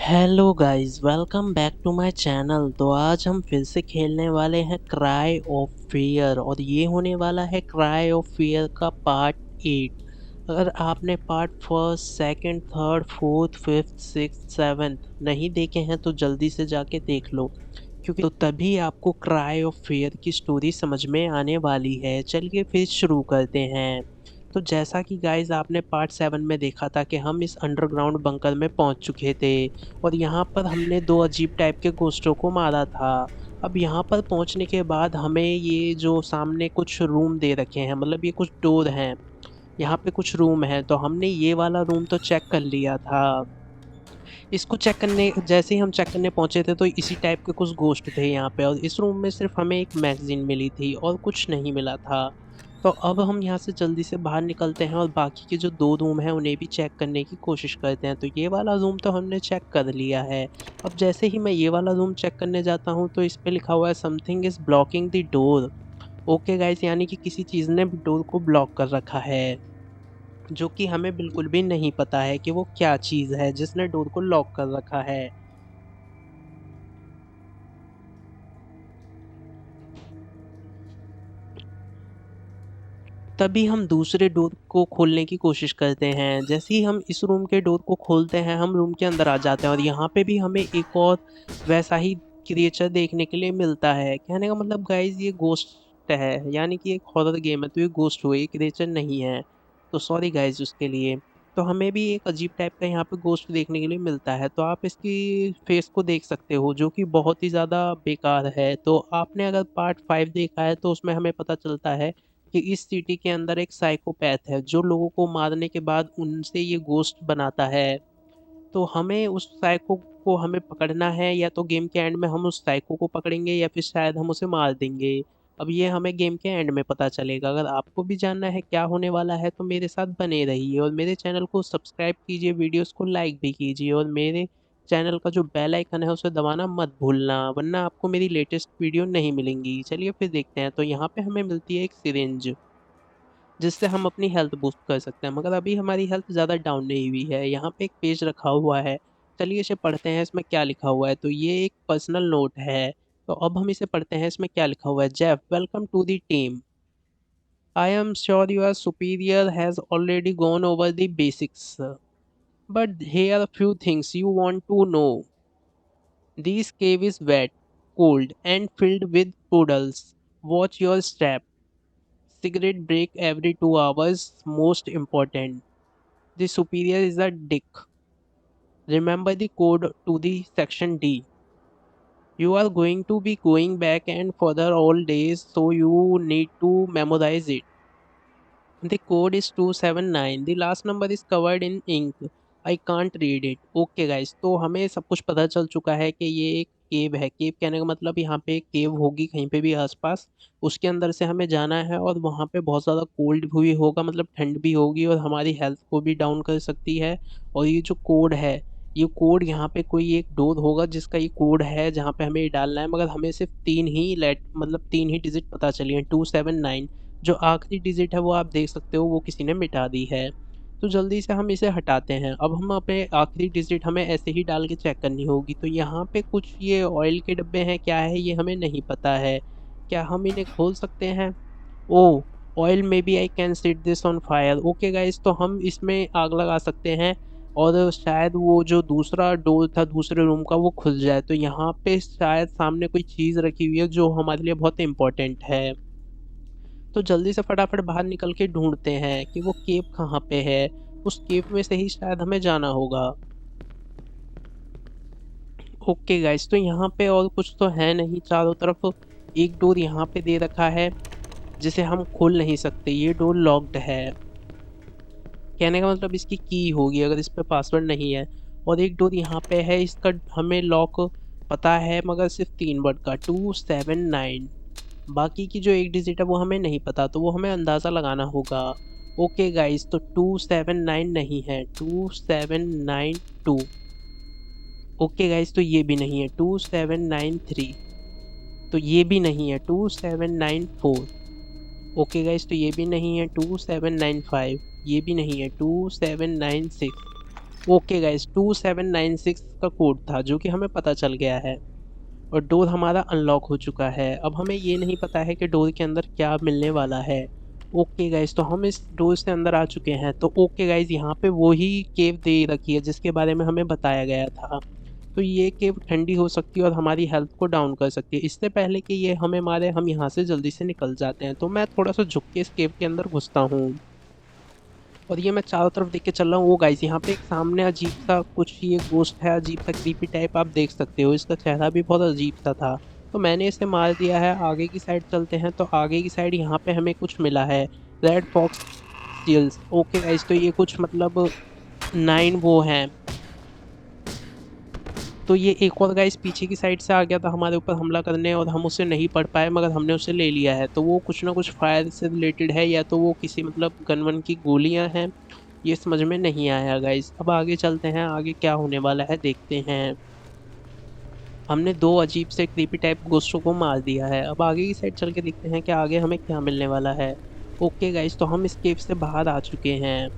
Hello guys, welcome back to my channel. तो आज हम फिर से खेलने वाले हैं क्राई ऑफ फियर और ये होने वाला है क्राई ऑफ फियर का पार्ट 8। अगर आपने part first, second, third, fourth, fifth, sixth, seventh नहीं देखे हैं तो जल्दी से जाके देख लो, क्योंकि तो तभी आपको क्राई ऑफ फियर की स्टोरी समझ में आने वाली है। चलिए फिर शुरू करते हैं। तो जैसा कि गाइस आपने पार्ट 7 में देखा था कि हम इस अंडरग्राउंड बंकर में पहुंच चुके थे और यहाँ पर हमने दो अजीब टाइप के घोस्टों को मारा था। अब यहाँ पर पहुँचने के बाद हमें ये जो सामने कुछ रूम दे रखे हैं, मतलब ये कुछ डोर हैं, यहाँ पे कुछ रूम है। तो हमने ये वाला रूम तो चेक कर लिया था। इसको चेक करने जैसे ही हम चेक करने पहुंचे थे तो इसी टाइप के कुछ घोस्ट थे यहाँ पे, और इस रूम में सिर्फ हमें एक मैगजीन मिली थी और कुछ नहीं मिला था। तो अब हम यहाँ से जल्दी से बाहर निकलते हैं और बाकी के जो दो रूम हैं उन्हें भी चेक करने की कोशिश करते हैं। तो ये वाला रूम तो हमने चेक कर लिया है। अब जैसे ही मैं ये वाला रूम चेक करने जाता हूँ तो इस पे लिखा हुआ है something is blocking the door. Okay guys, यानी कि किसी चीज़ ने डोर को ब्लॉक कर रखा है, जो कि हमें बिल्कुल भी नहीं पता है कि वो क्या चीज़ है जिसने डोर को लॉक कर रखा है। तभी हम दूसरे डोर को खोलने की कोशिश करते हैं। जैसे ही हम इस रूम के डोर को खोलते हैं हम रूम के अंदर आ जाते हैं और यहाँ पे भी हमें एक और वैसा ही क्रिएचर देखने के लिए मिलता है। कहने का मतलब गाइस ये गोस्ट है, यानी कि एक हॉरर गेम है तो ये गोस्ट हुए, ये क्रिएचर नहीं है। तो सॉरी गाइस उसके लिए। तो हमें भी एक अजीब टाइप का यहाँ पे गोस्ट देखने के लिए मिलता है। तो आप इसकी फेस को देख सकते हो जो कि बहुत ही ज़्यादा बेकार है। तो आपने अगर पार्ट 5 देखा है तो उसमें हमें पता चलता है कि इस सिटी के अंदर एक साइकोपैथ है जो लोगों को मारने के बाद उनसे ये गोश्त बनाता है। तो हमें उस साइको को हमें पकड़ना है, या तो गेम के एंड में हम उस साइको को पकड़ेंगे या फिर शायद हम उसे मार देंगे। अब ये हमें गेम के एंड में पता चलेगा। अगर आपको भी जानना है क्या होने वाला है तो मेरे साथ बने रहिए और मेरे चैनल को सब्सक्राइब कीजिए, वीडियोस को लाइक भी कीजिए और मेरे चैनल का जो बेल आइकन है उसे दबाना मत भूलना, वरना आपको मेरी लेटेस्ट वीडियो नहीं मिलेंगी। चलिए फिर देखते हैं। तो यहाँ पे हमें मिलती है एक सिरिंज जिससे हम अपनी हेल्थ बूस्ट कर सकते हैं, मगर अभी हमारी हेल्थ ज़्यादा डाउन नहीं हुई है। यहाँ पे एक पेज रखा हुआ है, चलिए इसे पढ़ते हैं इसमें क्या लिखा हुआ है। तो ये एक पर्सनल नोट है। तो अब हम इसे पढ़ते हैं, इसमें क्या लिखा हुआ है। Jeff, welcome to the team. I am sure your superior has already gone over the basics, but here are a few things you want to know. This cave is wet, cold and filled with puddles. Watch your step. Cigarette break every 2 hours. Most important. The superior is a dick. Remember the code to the section D. You are going to be going back and further all days, so you need to memorize it. The code is 279. The last number is covered in ink. I can't read it. Okay guys, तो हमें सब कुछ पता चल चुका है कि ये एक केव है। केव कहने का मतलब यहाँ पे एक केव होगी कहीं पे भी आसपास, उसके अंदर से हमें जाना है और वहाँ पे बहुत ज़्यादा कोल्ड भी होगा, मतलब ठंड भी होगी और हमारी हेल्थ को भी डाउन कर सकती है। और ये जो कोड है, ये कोड यहाँ पे कोई एक डोर होगा जिसका ये कोड है जहाँ पे हमें ये डालना है, मगर हमें सिर्फ तीन ही डिजिट पता चली हैं, 279। जो आखिरी डिजिट है वो आप देख सकते हो वो किसी ने मिटा दी है। तो जल्दी से हम इसे हटाते हैं। अब हम अपने आखिरी डिजिट हमें ऐसे ही डाल के चेक करनी होगी। तो यहाँ पे कुछ ये ऑयल के डब्बे हैं, क्या है ये हमें नहीं पता है। क्या हम इन्हें खोल सकते हैं? Oh, oil maybe I can set this on fire. Okay guys, तो हम इसमें आग लगा सकते हैं और शायद वो जो दूसरा डोर था दूसरे रूम का वो खुल जाए। तो यहाँ पे शायद सामने कोई चीज़ रखी हुई है जो हमारे लिए बहुत इंपॉर्टेंट है। तो जल्दी से फटाफट बाहर निकल के ढूंढते हैं कि वो केव कहाँ पे है। उस केव में से ही शायद हमें जाना होगा। ओके गाइस, तो यहाँ पे और कुछ तो है नहीं चारों तरफ। एक डोर यहाँ पे दे रखा है जिसे हम खोल नहीं सकते, ये डोर लॉक्ड है। कहने का मतलब इसकी की होगी अगर इस पे पासवर्ड नहीं है। और एक डोर यहाँ पे है, इसका हमें लॉक पता है मगर सिर्फ 3 वर्ड का, 279। बाकी की जो एक डिजिट है वो हमें नहीं पता, तो वो हमें अंदाज़ा लगाना होगा। ओके गाइस, तो 279 नहीं है, 2792। ओके गाइस, तो ये भी नहीं है, 2793। तो ये भी नहीं है, 2794। ओके गाइस, तो ये भी नहीं है, 2795। ये भी नहीं है, 2796। ओके गाइस, 2796 का कोड था जो कि हमें पता चल गया है और डोर हमारा अनलॉक हो चुका है। अब हमें ये नहीं पता है कि डोर के अंदर क्या मिलने वाला है। ओके गाइस, तो हम इस डोर से अंदर आ चुके हैं। तो ओके गाइस, यहाँ पे वही केव दे रखी है जिसके बारे में हमें बताया गया था। तो ये केव ठंडी हो सकती है और हमारी हेल्थ को डाउन कर सकती है। इससे पहले कि ये हमें मारे, हम यहाँ से जल्दी से निकल जाते हैं। तो मैं थोड़ा सा झुक के इस केव के अंदर घुसता हूँ और ये मैं चारों तरफ देख के चल रहा हूँ। वो गाइस, यहाँ पे एक सामने अजीब सा कुछ, ये गोश्त है, अजीब सा क्रीपी टाइप, आप देख सकते हो। इसका चेहरा भी बहुत अजीब सा था। तो मैंने इसे मार दिया है। आगे की साइड चलते हैं। तो आगे की साइड यहाँ पे हमें कुछ मिला है, red fox seals. Okay guys, तो ये कुछ मतलब 9 वो हैं। तो ये एक और गाइस पीछे की साइड से आ गया था हमारे ऊपर हमला करने और हम उसे नहीं पढ़ पाए, मगर हमने उसे ले लिया है। तो वो कुछ ना कुछ फायर से रिलेटेड है, या तो वो किसी मतलब गन वन की गोलियां हैं। ये समझ में नहीं आया गाइस। अब आगे चलते हैं, आगे क्या होने वाला है देखते हैं। हमने दो अजीब से क्रीपी टाइप गोश्तों को मार दिया है। अब आगे की साइड चल के देखते हैं कि आगे हमें क्या मिलने वाला है। ओके गाइस, तो हम इस केव से बाहर आ चुके हैं।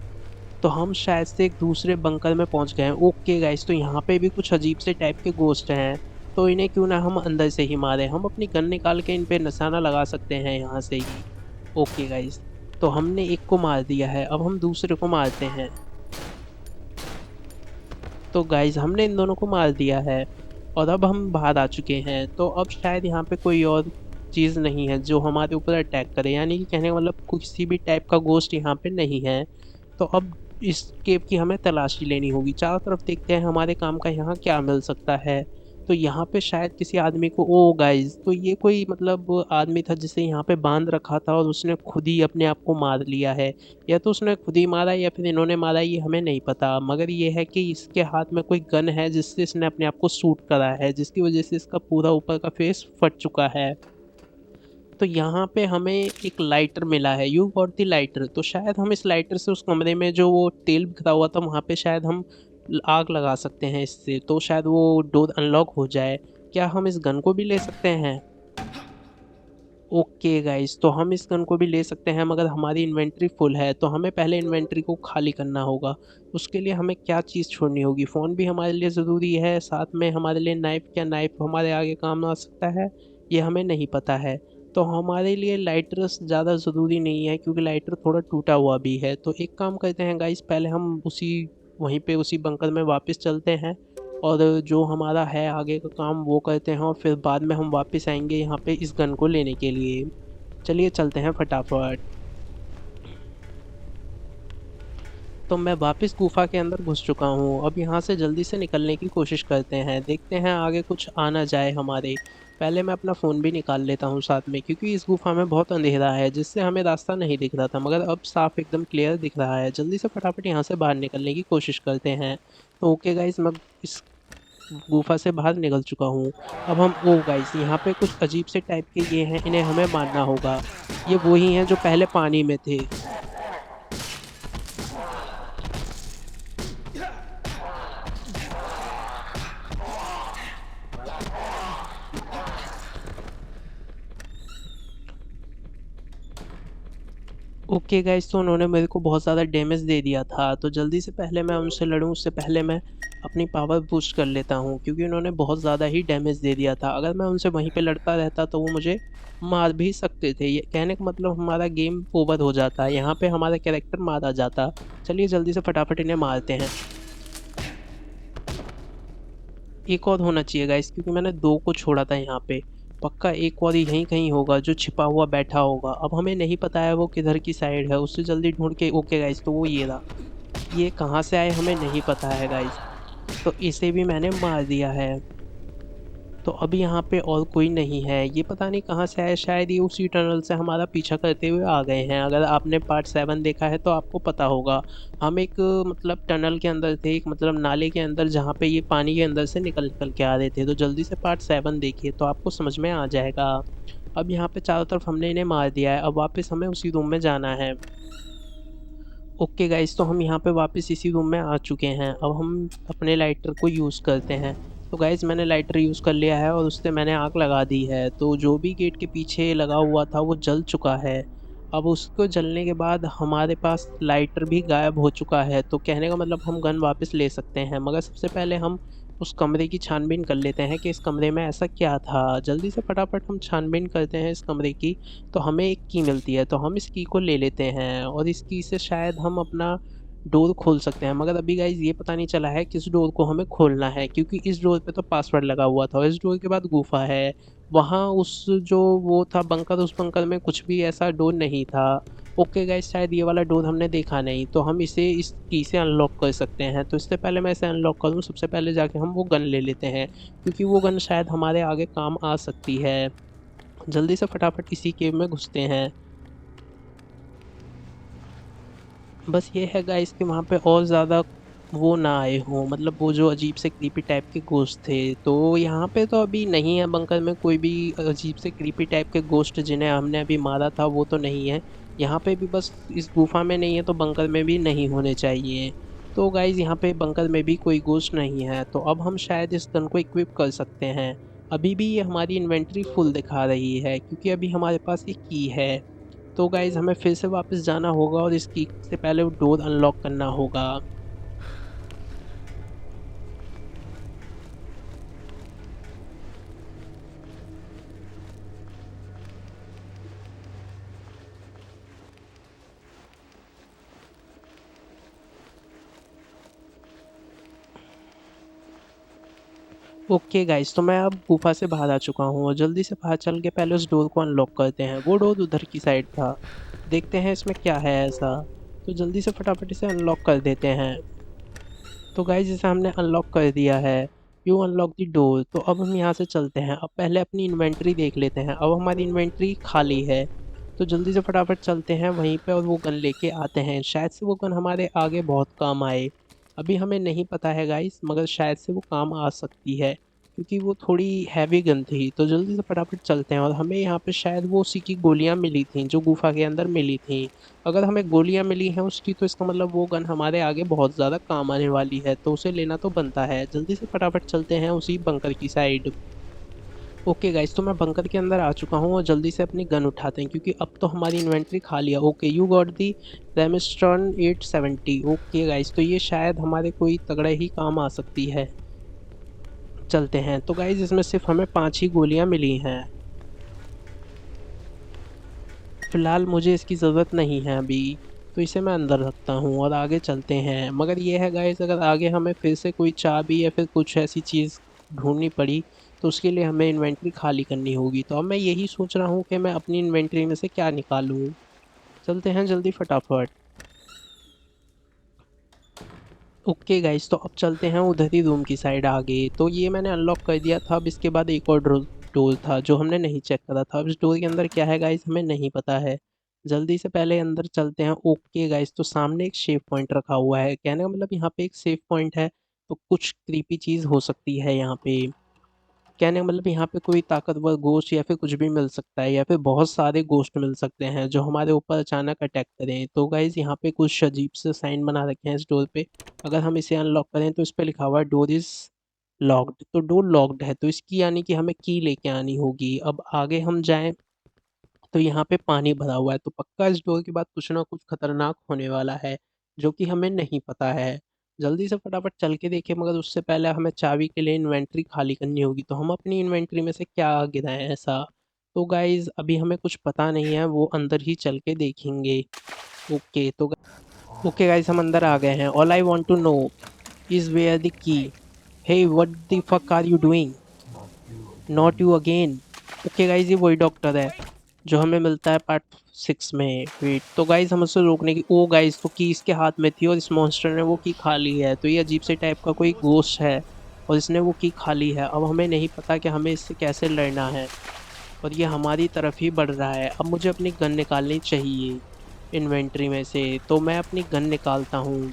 तो हम शायद से एक दूसरे बंकर में पहुंच गए हैं। ओके गाइस, तो यहाँ पे भी कुछ अजीब से टाइप के गोश्त हैं। तो इन्हें क्यों ना हम अंदर से ही मारें। हम अपनी गन निकाल के इन पे निशाना लगा सकते हैं यहाँ से ही। ओके गाइस, तो हमने एक को मार दिया है। अब हम दूसरे को मारते हैं। तो गाइस, हमने इन दोनों को मार दिया है और अब हम बाहर आ चुके हैं। तो अब शायद यहाँ पे कोई और चीज़ नहीं है जो हमारे ऊपर अटैक करे, यानी कि कहने का मतलब किसी भी टाइप का गोश्त यहाँ पे नहीं है। तो अब इस केव की हमें तलाशी लेनी होगी। चारों तरफ देखते हैं हमारे काम का यहाँ क्या मिल सकता है। तो यहाँ पे शायद किसी आदमी को, ओ गाइस, तो ये कोई मतलब आदमी था जिसे यहाँ पे बांध रखा था और उसने खुद ही अपने आप को मार लिया है। या तो उसने खुद ही मारा या फिर इन्होंने मारा, ये हमें नहीं पता। मगर ये है कि इसके हाथ में कोई गन है जिससे इसने अपने आप को शूट करा है, जिसकी वजह से इसका पूरा ऊपर का फेस फट चुका है। तो यहाँ पे हमें एक लाइटर मिला है, यू गॉट द लाइटर। तो शायद हम इस लाइटर से उस कमरे में जो वो तेल बिखरा हुआ था वहाँ पे शायद हम आग लगा सकते हैं इससे। तो शायद वो डोर अनलॉक हो जाए। क्या हम इस गन को भी ले सकते हैं? ओके गाइस, तो हम इस गन को भी ले सकते हैं, मगर हमारी इन्वेंट्री फुल है। तो हमें पहले इन्वेंट्री को खाली करना होगा। उसके लिए हमें क्या चीज़ छोड़नी होगी? फ़ोन भी हमारे लिए ज़रूरी है, साथ में हमारे लिए नाइफ। क्या नाइफ हमारे आगे काम आ सकता है? ये हमें नहीं पता है। तो हमारे लिए लाइटर्स ज़्यादा ज़रूरी नहीं है, क्योंकि लाइटर थोड़ा टूटा हुआ भी है। तो एक काम करते हैं गाइस, पहले हम वहीं पे उसी बंकर में वापस चलते हैं और जो हमारा है आगे का काम वो करते हैं, और फिर बाद में हम वापस आएंगे यहाँ पे इस गन को लेने के लिए। चलिए चलते हैं फटाफट। तो मैं वापस गुफा के अंदर घुस चुका हूँ। अब यहाँ से जल्दी से निकलने की कोशिश करते हैं, देखते हैं आगे कुछ आ ना जाए हमारे। पहले मैं अपना फ़ोन भी निकाल लेता हूँ साथ में, क्योंकि इस गुफा में बहुत अंधेरा है जिससे हमें रास्ता नहीं दिख रहा था, मगर अब साफ एकदम क्लियर दिख रहा है। जल्दी से फटाफट यहाँ से बाहर निकलने की कोशिश करते हैं। तो ओके गाइस, मैं इस गुफा से बाहर निकल चुका हूँ। अब हम, ओ गाइस, यहाँ पे कुछ अजीब से टाइप के ये हैं, इन्हें हमें मारना होगा। ये वही हैं जो पहले पानी में थे। ओके गाइस, तो उन्होंने मेरे को बहुत ज़्यादा डैमेज दे दिया था। तो जल्दी से पहले मैं उनसे लड़ूं उससे पहले मैं अपनी पावर बूस्ट कर लेता हूँ, क्योंकि उन्होंने बहुत ज़्यादा ही डैमेज दे दिया था। अगर मैं उनसे वहीं पे लड़ता रहता तो वो मुझे मार भी सकते थे। ये कहने का मतलब हमारा गेम ओवर हो जाता, यहाँ पे हमारा कैरेक्टर मारा जाता। चलिए जल्दी से फटाफट इन्हें मारते हैं। एक और होना चाहिए गाइस, क्योंकि मैंने दो को छोड़ा था यहाँ पे। पक्का एक और यहीं कहीं होगा जो छिपा हुआ बैठा होगा। अब हमें नहीं पता है वो किधर की साइड है, उससे जल्दी ढूंढ के। ओके गाइस, तो वो ये रहा। ये कहाँ से आए हमें नहीं पता है गाइस। तो इसे भी मैंने मार दिया है। तो अभी यहाँ पे और कोई नहीं है। ये पता नहीं कहाँ से आए, शायद ये उसी टनल से हमारा पीछा करते हुए आ गए हैं। अगर आपने पार्ट 7 देखा है तो आपको पता होगा। हम एक मतलब टनल के अंदर थे, एक मतलब नाले के अंदर, जहाँ पे ये पानी के अंदर से निकल निकल के आ रहे थे। तो जल्दी से पार्ट 7 देखिए तो आपको समझ में आ जाएगा। अब यहाँ पे चारों तरफ हमने इन्हें मार दिया है। अब वापस हमें उसी रूम में जाना है। ओके गाइस, तो हम यहाँ पे वापस इसी रूम में आ चुके हैं। अब हम अपने लाइटर को यूज़ करते हैं। तो गाइस, मैंने लाइटर यूज़ कर लिया है और उससे मैंने आग लगा दी है। तो जो भी गेट के पीछे लगा हुआ था वो जल चुका है। अब उसको जलने के बाद हमारे पास लाइटर भी गायब हो चुका है, तो कहने का मतलब हम गन वापस ले सकते हैं। मगर सबसे पहले हम उस कमरे की छानबीन कर लेते हैं कि इस कमरे में ऐसा क्या था। जल्दी से फटाफट हम छानबीन करते हैं इस कमरे की, तो हमें एक की मिलती है, तो हम इस की को ले लेते हैं और इस की से शायद हम अपना डोर खोल सकते हैं। मगर अभी गाइज ये पता नहीं चला है किस डोर को हमें खोलना है, क्योंकि इस डोर पे तो पासवर्ड लगा हुआ था और इस डोर के बाद गुफा है। वहाँ उस जो वो था बंकर, उस बंकर में कुछ भी ऐसा डोर नहीं था। ओके गाइस, शायद ये वाला डोर हमने देखा नहीं, तो हम इसे इस की से अनलॉक कर सकते हैं। तो इससे पहले मैं इसे अनलॉक करूँ, सबसे पहले जाके हम वो गन ले लेते हैं, क्योंकि वो गन शायद हमारे आगे काम आ सकती है। जल्दी से फटाफट इसी केव में घुसते हैं। बस ये है गाइस कि वहाँ पे और ज़्यादा वो ना आए हों, मतलब वो जो अजीब से क्रीपी टाइप के घोस्ट थे। तो यहाँ पे तो अभी नहीं है बंकर में कोई भी अजीब से क्रीपी टाइप के घोस्ट जिन्हें हमने अभी मारा था, वो तो नहीं है यहाँ पे भी। बस इस गुफा में नहीं है तो बंकर में भी नहीं होने चाहिए। तो गाइज यहाँ पे बंकर में भी कोई घोस्ट नहीं है, तो अब हम शायद इस गन को इक्विप कर सकते हैं। अभी भी ये हमारी इन्वेंट्री फुल दिखा रही है, क्योंकि अभी हमारे पास एक की है। तो गाइज़ हमें फिर से वापस जाना होगा और इस की से पहले वो डोर अनलॉक करना होगा। ओके गाइज़, तो मैं अब गुफा से बाहर आ चुका हूँ और जल्दी से बाहर चल के पहले उस डोर को अनलॉक करते हैं। वो डोर उधर की साइड था, देखते हैं इसमें क्या है ऐसा। तो जल्दी से फटाफट इसे अनलॉक कर देते हैं। तो गाइज़ इसे हमने अनलॉक कर दिया है। You unlock the door. तो अब हम यहाँ से चलते हैं। अब पहले अपनी इन्वेंट्री देख लेते हैं। अब हमारी इन्वेंट्री खाली है, तो जल्दी से फटाफट चलते हैं वहीं पे और वो गन लेके आते हैं। शायद से वो गन हमारे आगे बहुत काम आए। अभी हमें नहीं पता है गाइस, मगर शायद से वो काम आ सकती है, क्योंकि वो थोड़ी हैवी गन थी। तो जल्दी से फटाफट चलते हैं और हमें यहाँ पे शायद वो उसी की गोलियाँ मिली थी जो गुफा के अंदर मिली थी। अगर हमें गोलियाँ मिली हैं उसकी, तो इसका मतलब वो गन हमारे आगे बहुत ज़्यादा काम आने वाली है, तो उसे लेना तो बनता है। जल्दी से फटाफट चलते हैं उसी बंकर की साइड। ओके गाइस, तो मैं बंकर के अंदर आ चुका हूँ और जल्दी से अपनी गन उठाते हैं, क्योंकि अब तो हमारी इन्वेंट्री खाली है। ओके, यू गॉट दी रेमिस्ट्रॉन 870। ओके गाइस, तो ये शायद हमारे कोई तगड़े ही काम आ सकती है। चलते हैं। तो गाइस इसमें सिर्फ हमें 5 ही गोलियाँ मिली हैं। फ़िलहाल मुझे इसकी ज़रूरत नहीं है अभी, तो इसे मैं अंदर रखता हूँ और आगे चलते हैं। मगर ये है गाइस, अगर आगे हमें फिर से कोई चाबी या फिर कुछ ऐसी चीज़ ढूँढनी पड़ी, तो उसके लिए हमें इन्वेंट्री खाली करनी होगी। तो अब मैं यही सोच रहा हूँ कि मैं अपनी इन्वेंट्री में से क्या निकालूँ। चलते हैं जल्दी फटाफट। ओके गाइस, तो अब चलते हैं उधर ही रूम की साइड आगे। तो ये मैंने अनलॉक कर दिया था। अब इसके बाद एक और डोर था जो हमने नहीं चेक करा था। अब इस डोर के अंदर क्या है गाइस, हमें नहीं पता है। जल्दी से पहले अंदर चलते हैं। ओके गाइस, तो सामने एक सेव पॉइंट रखा हुआ है, कहने का मतलब यहाँ पे एक सेव पॉइंट है, तो कुछ क्रीपी चीज़ हो सकती है यहाँ पे। कहने का मतलब यहाँ पे कोई ताकतवर गोश्त या फिर कुछ भी मिल सकता है, या फिर बहुत सारे गोश्त मिल सकते हैं जो हमारे ऊपर अचानक अटैक करें। तो गाइज यहाँ पे कुछ अजीब से साइन बना रखे हैं इस डोर पे। अगर हम इसे अनलॉक करें तो इस पे लिखा हुआ है डोर इज लॉक्ड। तो डोर लॉक्ड है, तो इसकी यानी कि हमें की लेके आनी होगी। अब आगे हम जाएं तो यहाँ पे पानी भरा हुआ है, तो पक्का इस डोर के बाद कुछ ना कुछ खतरनाक होने वाला है, जो कि हमें नहीं पता है। जल्दी से फटाफट चल के देखें, मगर उससे पहले हमें चाबी के लिए इन्वेंट्री खाली करनी होगी। तो हम अपनी इन्वेंट्री में से क्या गिराएं ऐसा। तो गाइज अभी हमें कुछ पता नहीं है, वो अंदर ही चल के देखेंगे। ओके तो ओके गाइज, हम अंदर आ गए हैं। All I want to know is where the key. Hey what the fuck are you doing, not you again. Okay guys, ये वही डॉक्टर है जो हमें मिलता है पार्ट 6 में। वेट, तो गाइज हम उससे रोकने की, ओ गाइज, तो की इसके हाथ में थी और इस मॉन्स्टर ने वो की खा ली है। तो ये अजीब से टाइप का कोई घोस्ट है और इसने वो की खा ली है। अब हमें नहीं पता कि हमें इससे कैसे लड़ना है, और ये हमारी तरफ ही बढ़ रहा है। अब मुझे अपनी गन निकालनी चाहिए इन्वेंट्री में से, तो मैं अपनी गन निकालता हूँ।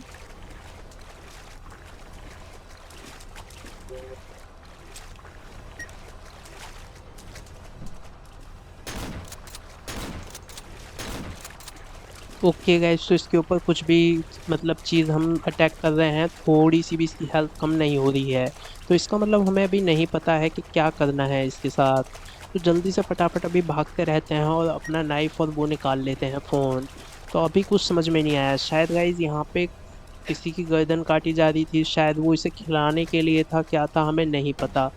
ओके गाइस, तो इसके ऊपर कुछ भी मतलब चीज़ हम अटैक कर रहे हैं, थोड़ी सी भी इसकी हेल्थ कम नहीं हो रही है। तो इसका मतलब हमें अभी नहीं पता है कि क्या करना है इसके साथ। तो जल्दी से फटाफट अभी भागते रहते हैं और अपना नाइफ और वो निकाल लेते हैं फ़ोन। तो अभी कुछ समझ में नहीं आया, शायद गाइज यहाँ पे किसी की गर्दन काटी जा रही थी, शायद वो इसे खिलाने के लिए था, क्या था हमें नहीं पता।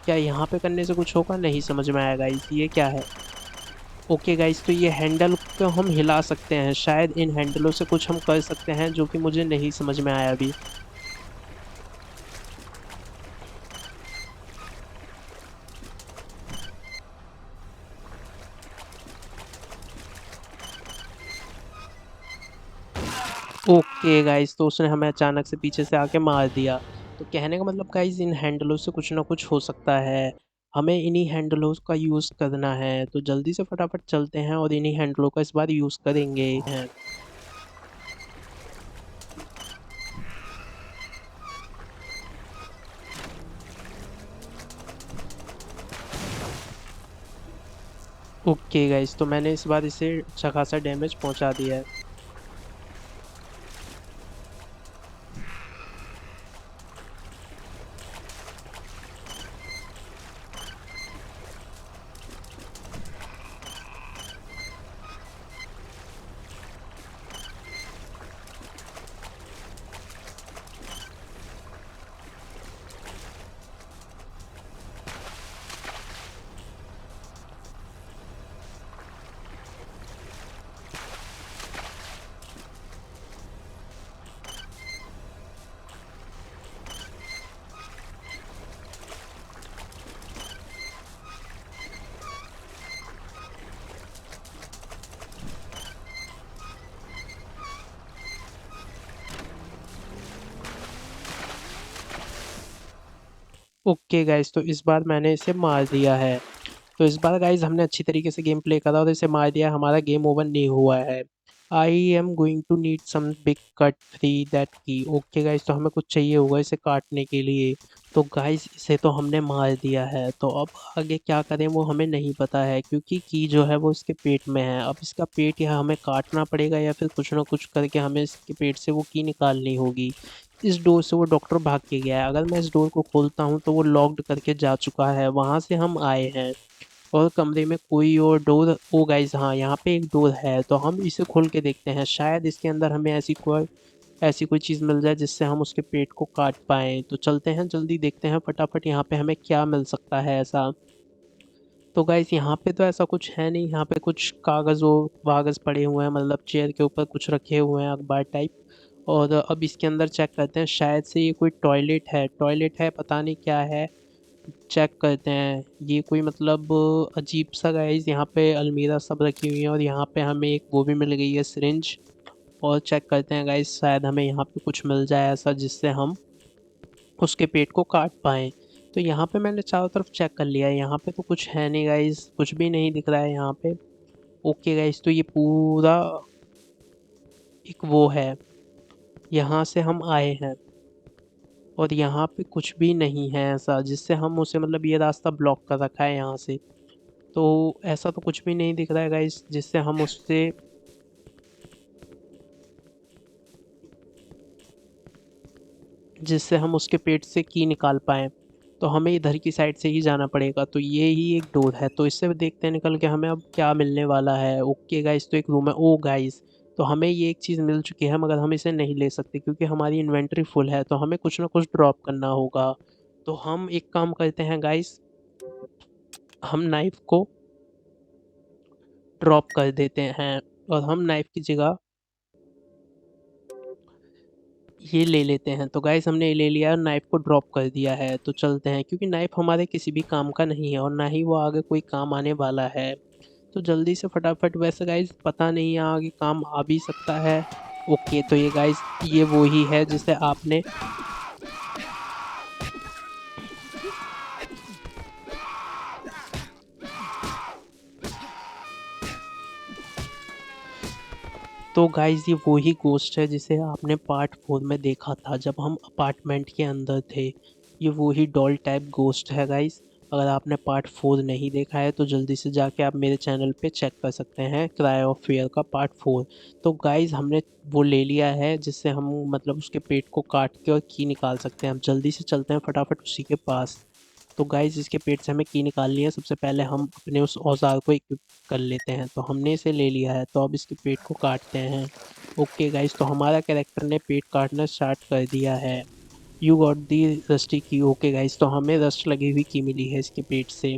क्या यहाँ पे करने से कुछ होगा, नहीं समझ में आया गाइज, ये क्या है। ओके गाइज, तो ये हैंडल को हम हिला सकते हैं, शायद इन हैंडलों से कुछ हम कर सकते हैं जो कि मुझे नहीं समझ में आया अभी। ओके गाइस, तो उसने हमें अचानक से पीछे से आके मार दिया। तो कहने का मतलब गाइस, इन हैंडलों से कुछ ना कुछ हो सकता है, हमें इन्हीं हैंडलों का यूज़ करना है। तो जल्दी से फटाफट चलते हैं और इन्हीं हैंडलों का इस बार यूज़ करेंगे हैं। ओके गाइस, तो मैंने इस बार इसे अच्छा खासा डैमेज पहुंचा दिया है। ओके गाइस, तो इस बार मैंने इसे मार दिया है। तो इस बार गाइज हमने अच्छी तरीके से गेम प्ले करा और इसे मार दिया, हमारा गेम ओवर नहीं हुआ है। I am going to need some big cut through that key. Okay guys, तो हमें कुछ चाहिए होगा इसे काटने के लिए। तो गाइज इसे तो हमने मार दिया है, तो अब आगे क्या करें वो हमें नहीं पता है, क्योंकि की जो है वो इसके पेट में है। अब इसका पेट या हमें काटना पड़ेगा या फिर कुछ ना कुछ करके हमें इसके पेट से वो की निकालनी होगी। इस डोर से वो डॉक्टर भाग के गया है, अगर मैं इस डोर को खोलता हूँ तो वो लॉक्ड करके जा चुका है, वहाँ से हम आए हैं। और कमरे में कोई और डोर, ओ गाइस हाँ, यहाँ पे एक डोर है, तो हम इसे खोल के देखते हैं, शायद इसके अंदर हमें ऐसी कोई चीज़ मिल जाए जिससे हम उसके पेट को काट पाएँ। तो चलते हैं, जल्दी देखते हैं फटाफट यहाँ पे हमें क्या मिल सकता है ऐसा। तो गाइस यहाँ पे तो ऐसा कुछ है नहीं, यहाँ पे कुछ कागज़ वागज़ पड़े हुए हैं, मतलब चेयर के ऊपर कुछ रखे हुए हैं अखबार टाइप। और अब इसके अंदर चेक करते हैं, शायद से ये कोई टॉयलेट है, पता नहीं क्या है। चेक करते हैं, ये कोई मतलब अजीब सा गाइस, यहाँ पे अलमीरा सब रखी हुई है और यहाँ पे हमें एक वो भी मिल गई है सिरिंज। और चेक करते हैं गाइस, शायद हमें यहाँ पे कुछ मिल जाए ऐसा जिससे हम उसके पेट को काट पाएँ। तो यहाँ पे मैंने चारों तरफ चेक कर लिया है, यहाँ पे तो कुछ है नहीं गाइस, कुछ भी नहीं दिख रहा है यहाँ पे। ओके गाइस, तो ये पूरा एक वो है, यहाँ से हम आए हैं और यहाँ पे कुछ भी नहीं है ऐसा जिससे हम उसे, मतलब ये रास्ता ब्लॉक कर रखा है यहाँ से। तो ऐसा तो कुछ भी नहीं दिख रहा है गाइस जिससे हम उसके पेट से की निकाल पाएँ। तो हमें इधर की साइड से ही जाना पड़ेगा, तो ये ही एक डोर है, तो इससे देखते हैं निकल के हमें अब क्या मिलने वाला है। ओके गाइस, तो एक रूम है, ओ गाइस, तो हमें ये एक चीज़ मिल चुकी है, मगर हम इसे नहीं ले सकते क्योंकि हमारी इन्वेंटरी फुल है, तो हमें कुछ ना कुछ ड्रॉप करना होगा। तो हम एक काम करते हैं गाइस, हम नाइफ को ड्रॉप कर देते हैं और हम नाइफ की जगह ये ले लेते हैं। तो गाइस हमने ये ले लिया और नाइफ को ड्रॉप कर दिया है, तो चलते हैं, क्योंकि नाइफ हमारे किसी भी काम का नहीं है और ना ही वो आगे कोई काम आने वाला है। तो जल्दी से फटाफट, वैसे गाइस पता नहीं है आगे काम आ भी सकता है। ओके, तो ये गाइस ये वो ही है जिसे आपने, तो गाइस ये वो ही गोश्त है जिसे आपने पार्ट 4 में देखा था जब हम अपार्टमेंट के अंदर थे। ये वो ही डॉल टाइप गोश्त है गाइस। अगर आपने पार्ट 4 नहीं देखा है तो जल्दी से जाके आप मेरे चैनल पे चेक कर सकते हैं, क्राई ऑफ फियर का पार्ट 4। तो गाइस हमने वो ले लिया है जिससे हम मतलब उसके पेट को काट के और की निकाल सकते हैं। हम जल्दी से चलते हैं फटाफट उसी के पास। तो गाइज़ इसके पेट से हमें की निकालनी है। सबसे पहले हम अपने उस औज़ार को इक्विप कर लेते हैं। तो हमने इसे ले लिया है, तो अब इसके पेट को काटते हैं। ओके गाइज़, तो हमारा कैरेक्टर ने पेट काटना स्टार्ट कर दिया है। यू गॉट दी रस्टी की। ओके गाइज़, तो हमें रस्ट लगी हुई की मिली है इसके पेट से।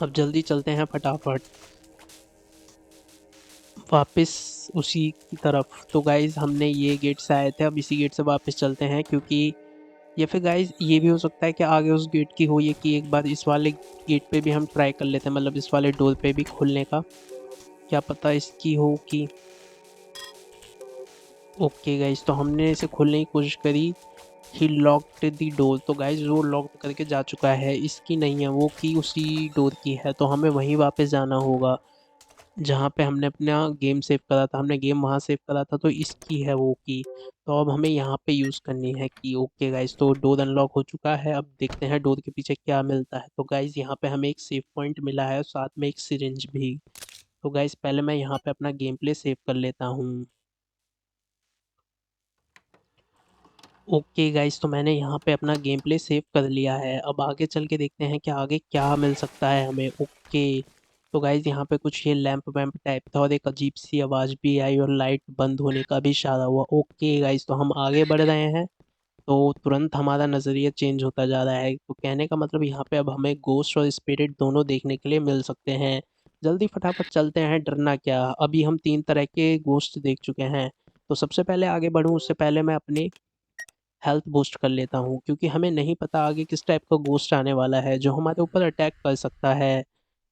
अब जल्दी चलते हैं फटाफट वापस उसी की तरफ। तो गाइज़ हमने ये गेट से आए थे, अब इसी गेट से वापस चलते हैं, क्योंकि या फिर गाइज़ ये भी हो सकता है कि आगे उस गेट की हो, ये कि एक बार इस वाले गेट पे भी हम ट्राई कर लेते हैं, मतलब इस वाले डोर पे भी खोलने का, क्या पता इसकी हो कि। ओके गाइज़, तो हमने इसे खोलने की कोशिश करी। ही लॉक्ड द डोर। तो गाइज़ वो लॉक करके जा चुका है, इसकी नहीं है वो की, उसी डोर की है। तो हमें वहीं वापस जाना होगा जहाँ पे हमने अपना गेम सेव करा था। हमने गेम वहाँ सेव करा था, तो इसकी है वो की। तो अब हमें यहाँ पे यूज़ करनी है की। ओके गाइज़, तो डोर अनलॉक हो चुका है। अब देखते हैं डोर के पीछे क्या मिलता है। तो गाइज़ यहाँ पे हमें एक सेव पॉइंट मिला है, साथ में एक सिरिंज भी। तो गाइज़ पहले मैं यहाँ पे अपना गेम प्ले सेव कर लेता हूँ। ओके गाइस, तो मैंने यहाँ पे अपना गेम प्ले सेव कर लिया है। अब आगे चल के देखते हैं कि आगे क्या मिल सकता है हमें। ओके, तो गाइस यहाँ पे कुछ ये लैंप वैम्प टाइप था और एक अजीब सी आवाज़ भी आई और लाइट बंद होने का भी इशारा हुआ। ओके गाइस, तो हम आगे बढ़ रहे हैं, तो तुरंत हमारा नज़रिया चेंज होता जा रहा है। तो कहने का मतलब यहाँ पे अब हमें गोस्ट और स्पिरिट दोनों देखने के लिए मिल सकते हैं। जल्दी फटाफट चलते हैं, डरना क्या। अभी हम 3 तरह के गोस्ट देख चुके हैं। तो सबसे पहले आगे बढ़ूँ उससे पहले मैं अपनी हेल्थ बूस्ट कर लेता हूँ, क्योंकि हमें नहीं पता आगे किस टाइप का घोस्ट आने वाला है जो हमारे ऊपर अटैक कर सकता है।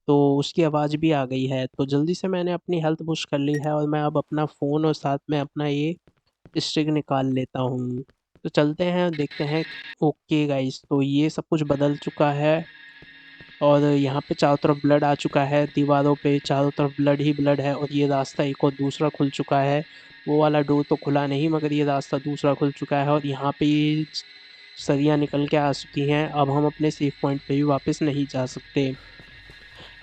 तो उसकी आवाज़ भी आ गई है, तो जल्दी से मैंने अपनी हेल्थ बूस्ट कर ली है और मैं अब अपना फ़ोन और साथ में अपना ये स्टिक निकाल लेता हूँ। तो चलते हैं देखते हैं। ओके गाइस, तो ये सब कुछ बदल चुका है और यहाँ पे चारों तरफ ब्लड आ चुका है, दीवारों पे चारों तरफ ब्लड ही ब्लड है और ये रास्ता एक और दूसरा खुल चुका है। वो वाला डोर तो खुला नहीं, मगर ये रास्ता दूसरा खुल चुका है और यहाँ पे ये सरियाँ निकल के आ चुकी हैं। अब हम अपने सेफ पॉइंट पे भी वापस नहीं जा सकते।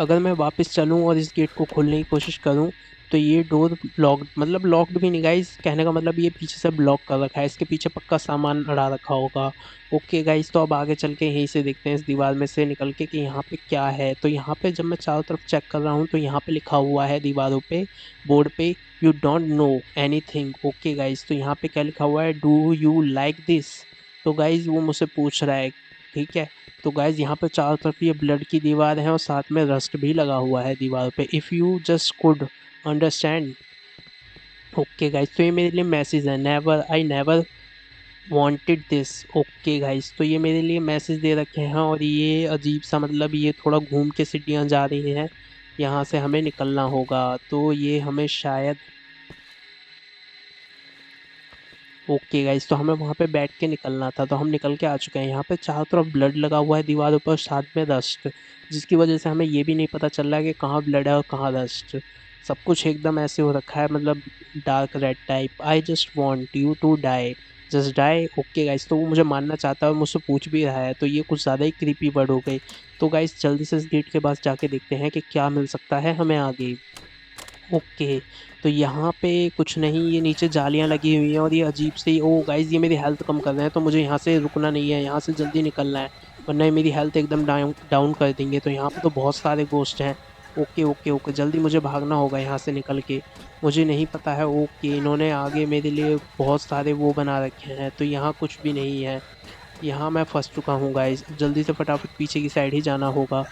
अगर मैं वापस चलूँ और इस गेट को खोलने की कोशिश करूँ, तो ये डोर लॉक्ड, मतलब लॉक्ड भी नहीं गाइस, कहने का मतलब ये पीछे से ब्लॉक कर रखा है, इसके पीछे पक्का सामान अड़ा रखा होगा। ओके गाइस, तो अब आगे चल के यहीं से देखते हैं इस दीवार में से निकल के कि यहाँ पे क्या है। तो यहाँ पे जब मैं चारों तरफ चेक कर रहा हूँ तो यहाँ पे लिखा हुआ है दीवारों पे, बोर्ड पे, you don't know anything. Okay guys, तो यहाँ पे क्या लिखा हुआ है, डू यू लाइक दिस। तो गाइस वो मुझसे पूछ रहा है, ठीक है। तो गाइज यहाँ पे चारों तरफ ये ब्लड की दीवार है और साथ में रस्ट भी लगा हुआ है दीवार पे। If you just could understand. Okay guys, तो ये मेरे लिए मैसेज है, never I never wanted this. Okay guys, तो ये मेरे लिए मैसेज दे रखे हैं और ये अजीब सा, मतलब ये थोड़ा घूम के सीढ़ियाँ जा रही हैं, यहाँ से हमें निकलना होगा। तो ये हमें शायद, ओके गाइस, तो हमें वहाँ पे बैठ के निकलना था, तो हम निकल के आ चुके हैं। यहाँ पे चारों तरफ ब्लड लगा हुआ है दीवारों पर, साथ में रस्ट, जिसकी वजह से हमें ये भी नहीं पता चल रहा है कि कहाँ ब्लड है और कहाँ रस्ट। सब कुछ एकदम ऐसे हो रखा है, मतलब dark red type. I just want you to die, just die. Okay guys, तो वो मुझे मानना चाहता है और मुझसे पूछ भी रहा है, तो ये कुछ ज़्यादा ही क्रीपी वर्ड हो गई। तो गाइस जल्दी से इस गेट के पास जाके देखते हैं कि क्या मिल सकता है हमें आगे। ओके, तो यहाँ पे कुछ नहीं, ये नीचे जालियाँ लगी हुई हैं और ये अजीब सी, ओ गाइस ये मेरी हेल्थ कम कर रहे हैं, तो मुझे यहाँ से रुकना नहीं है, यहाँ से जल्दी निकलना है, वरना ये मेरी हेल्थ एकदम डाउन डाउन कर देंगे। तो यहाँ पे तो बहुत सारे गोस्ट हैं। ओके ओके ओके, जल्दी मुझे भागना होगा यहाँ से निकल के। मुझे नहीं पता है। ओके, इन्होंने आगे मेरे लिए बहुत सारे वो बना रखे हैं, तो यहाँ कुछ भी नहीं है। यहाँ मैं फंस चुका हूँ गाइस, जल्दी से फटाफट पीछे की साइड ही जाना होगा।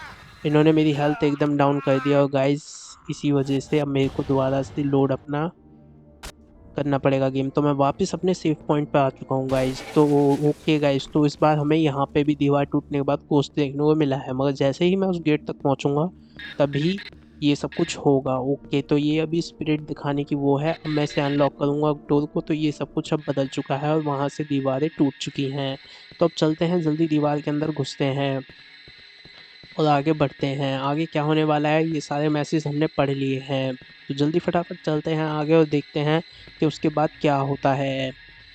इन्होंने मेरी हेल्थ एकदम डाउन कर दिया और गाइस इसी वजह से अब मेरे को दोबारा से लोड अपना करना पड़ेगा गेम। तो मैं वापस अपने सेव पॉइंट पे आ चुका हूँ गाइस। तो ओके गाइस, तो इस बार हमें यहाँ पे भी दीवार टूटने के बाद कोस्ट देखने को मिला है, मगर जैसे ही मैं उस गेट तक पहुँचूंगा तभी ये सब कुछ होगा। ओके, तो ये अभी स्पिरिट दिखाने की वो है। अब मैं इसे अनलॉक करूँगा डोर को, तो ये सब कुछ अब बदल चुका है और वहाँ से दीवारें टूट चुकी हैं। तो अब चलते हैं, जल्दी दीवार के अंदर घुसते हैं और आगे बढ़ते हैं। आगे क्या होने वाला है ये सारे मैसेज हमने पढ़ लिए हैं, तो जल्दी फटाफट चलते हैं आगे और देखते हैं कि उसके बाद क्या होता है।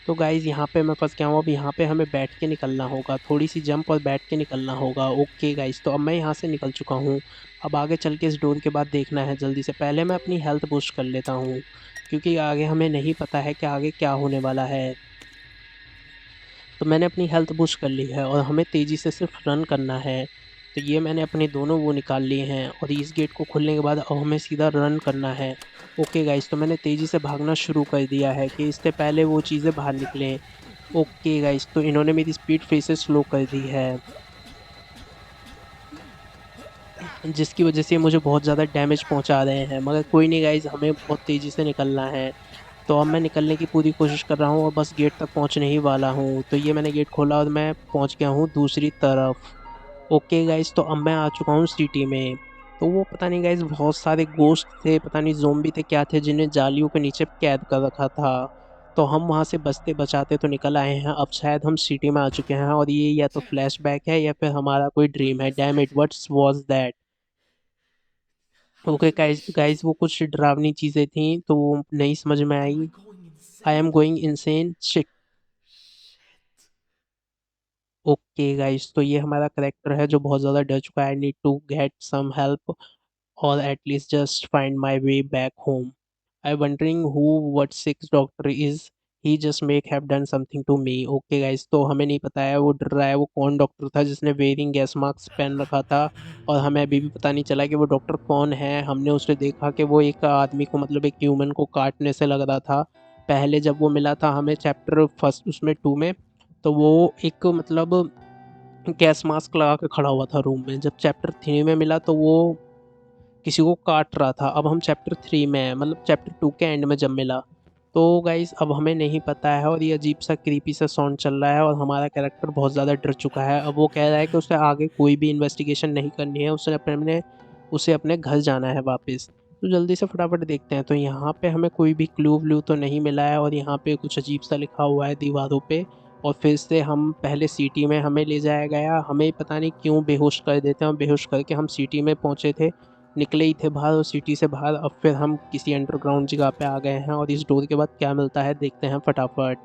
तो गाइज़ यहाँ पे मैं फंस गया हूँ, अब यहाँ पे हमें बैठ के निकलना होगा, थोड़ी सी जंप और बैठ के निकलना होगा। ओके गाइज़, तो अब मैं यहाँ से निकल चुका हूँ। अब आगे चल के इस डोर के बाद देखना है जल्दी से। पहले मैं अपनी हेल्थ बूस्ट कर लेता हूँ, क्योंकि आगे हमें नहीं पता है कि आगे क्या होने वाला है। तो मैंने अपनी हेल्थ बूस्ट कर ली है और हमें तेज़ी से सिर्फ रन करना है। तो ये मैंने अपने दोनों वो निकाल लिए हैं और इस गेट को खोलने के बाद अब हमें सीधा रन करना है। ओके गाइस, तो मैंने तेज़ी से भागना शुरू कर दिया है कि इससे पहले वो चीज़ें बाहर निकलें। ओके गाइस, तो इन्होंने मेरी स्पीड फिर से स्लो कर दी है, जिसकी वजह से ये मुझे बहुत ज़्यादा डैमेज पहुंचा रहे हैं, मगर कोई नहीं गाइस, हमें बहुत तेज़ी से निकलना है। तो अब मैं निकलने की पूरी कोशिश कर रहा हूँ और बस गेट तक पहुँचने ही वाला हूँ। तो ये मैंने गेट खोला और मैं पहुँच गया हूँ दूसरी तरफ। ओके गाइस, तो अब मैं आ चुका हूँ सिटी में। तो वो पता नहीं गाइस, बहुत सारे गोश्त थे, पता नहीं ज़ोंबी थे क्या थे, जिन्हें जालियों के नीचे कैद कर रखा था। तो हम वहाँ से बचते बचाते तो निकल आए हैं। अब शायद हम सिटी में आ चुके हैं और ये या तो फ्लैशबैक है या फिर हमारा कोई ड्रीम है। Damn it, what's was that. Okay guys guys, वो कुछ डरावनी चीज़ें थी तो वो नहीं समझ में Am I I. going I am insane? Going insane, shit. Shit. Okay guys, तो ये हमारा करेक्टर है जो बहुत ज़्यादा डर चुका है। I need to get some help or at least just find my way back home. I'm wondering who what six doctor is. He just may have done something to me. Okay guys, तो हमें नहीं पता है वो डर रहा है वो कौन डॉक्टर था जिसने वेयरिंग गैस मास्क पहन रखा था। और हमें अभी भी पता नहीं चला कि वो डॉक्टर कौन है। हमने उसे देखा कि वो एक आदमी को मतलब एक ह्यूमन को काटने से लग रहा था। पहले जब वो मिला था हमें चैप्टर फर्स्ट उसमें 2 में, तो वो एक मतलब गैस मास्क लगा के खड़ा हुआ था रूम में। जब चैप्टर 3 में मिला तो वो किसी को काट रहा था। अब हम चैप्टर 3 में हैं, मतलब चैप्टर 2 के एंड में जब मिला। तो गाइस अब हमें नहीं पता है और ये अजीब सा क्रीपी सा साउंड चल रहा है और हमारा कैरेक्टर बहुत ज़्यादा डर चुका है। अब वो कह रहा है कि उसे आगे कोई भी इन्वेस्टिगेशन नहीं करनी है, उसे अपने घर जाना है वापस। तो जल्दी से फटाफट देखते हैं। तो यहाँ पे हमें कोई भी क्लू व्लू तो नहीं मिला है और यहाँ पे कुछ अजीब सा लिखा हुआ है दीवारों पे। और फिर से हम पहले सिटी में हमें ले जाया गया, हमें पता नहीं क्यों बेहोश कर देते हैं और बेहोश करके हम सिटी में पहुँचे थे, निकले ही थे बाहर और सिटी से बाहर। अब फिर हम किसी अंडरग्राउंड जगह पे आ गए हैं और इस डोर के बाद क्या मिलता है देखते हैं फटाफट।